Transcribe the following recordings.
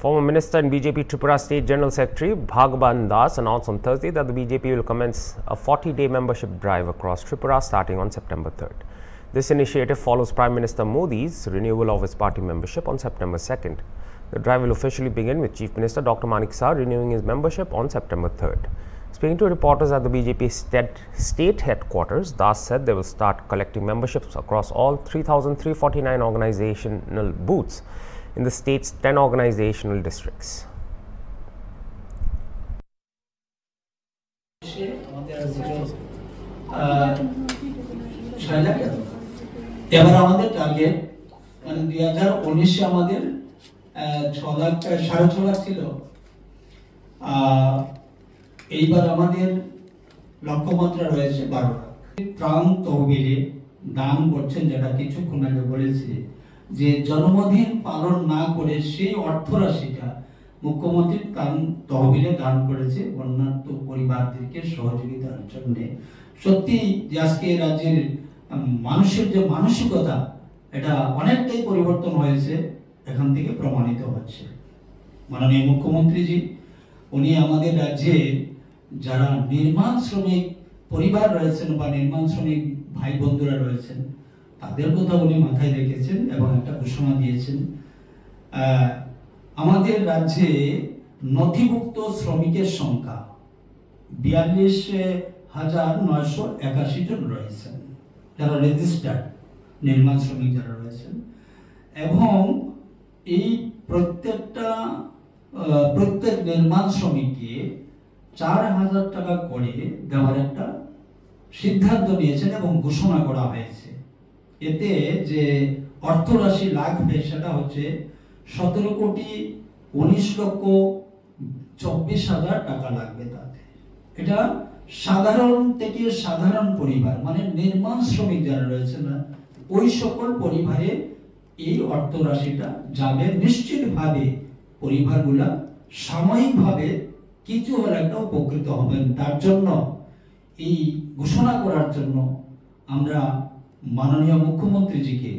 Former Minister and BJP Tripura State General Secretary Bhagwan Das announced on Thursday that the BJP will commence a 40-day membership drive across Tripura starting on September 3rd. This initiative follows Prime Minister Modi's renewal of his party membership on September 2nd. The drive will officially begin with Chief Minister Dr. Manik Saha renewing his membership on September 3rd. Speaking to reporters at the BJP state headquarters, Das said they will start collecting memberships across all 3,349 organizational booths in the state's 10 organizational districts. এবার আমাদের target মানে 2019 আমাদের 6 লাখ 6.5 লাখ ছিল, এইবার আমাদের লক্ষ্যমাত্রা রয়েছে 12 লাখ। ত্রাণ তহবিলে দান করছেন, যেটা কিছুক্ষণ আগে বলেছি যে জন্মদিন পালন না করে সেই অর্থরাশিটা মুখ্যমন্ত্রী ত্রাণ তহবিলে দান করেছে বন্যার্ত পরিবারদেরকে সহযোগিতার জন্য। সত্যি যে আজকে রাজ্যের মানুষের যে মানসিকতা, এটা অনেকটাই পরিবর্তন হয়েছে, এখান থেকে প্রমাণিত হচ্ছে। মাননীয় মুখ্যমন্ত্রীজি উনি আমাদের রাজ্যে যারা নির্মাণ শ্রমিক পরিবার রয়েছেন বা নির্মাণ শ্রমিক ভাই বন্ধুরা রয়েছেন, তাদের কথা উনি মাথায় রেখেছেন এবং একটা ঘোষণা দিয়েছেন। আমাদের রাজ্যে নথিভুক্ত শ্রমিকের সংখ্যা 42,981 জন রয়েছেন, যারা রেজিস্টার্ড নির্মাণ শ্রমিক যারা রয়েছেন, এবং এই প্রত্যেক নির্মাণ শ্রমিককে 4,000 টাকা করে দেওয়ার একটা সিদ্ধান্ত নিয়েছেন এবং ঘোষণা করা হয়েছে। এতে যে অর্থরাশি লাগবে সেটা হচ্ছে 17,19,24,000 টাকা লাগবে তাতে। এটা সাধারণ থেকে সাধারণ পরিবার মানে নির্মাণ শ্রমিক যারা রয়েছে না, ওই সকল পরিবারে এই অর্থরাশিটা যাবে। নিশ্চিতভাবে পরিবারগুলা সাময়িকভাবে কিছু হলে একটা উপকৃত হবেন। তার জন্য এই ঘোষণা করার জন্য আমরা মাননীয় মুখ্যমন্ত্রীজিকে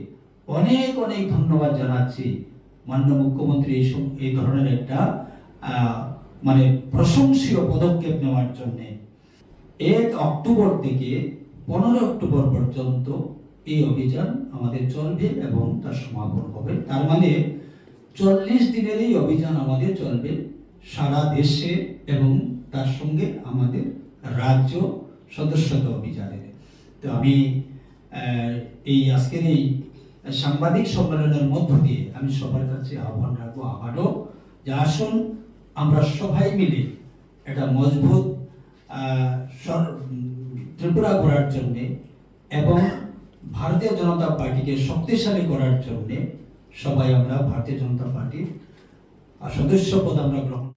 অনেক অনেক ধন্যবাদ জানাচ্ছি। মাননীয় মুখ্যমন্ত্রী এই ধরনের একটা মানে প্রশংসনীয় পদক্ষেপ নেওয়ার জন্য। 1 অক্টোবর থেকে 15 অক্টোবর পর্যন্ত এই অভিযান আমাদের চলবে এবং তার সমাপন হবে। তার মানে 40 দিনের এই অভিযান আমাদের চলবে সারা দেশে এবং তার সঙ্গে আমাদের রাজ্য সদস্যতা অভিযানের। তো আমি এই আজকের এই সাংবাদিক সম্মেলনের মধ্য দিয়ে আমি সবার কাছে আহ্বান রাখবো আবারও যে আসুন আমরা সবাই মিলে একটা মজবুত ত্রিপুরা করার জন্য এবং ভারতীয় জনতা পার্টিকে শক্তিশালী করার জন্য সবাই আমরা ভারতীয় জনতা পার্টির সদস্য পদ আমরা গ্রহণ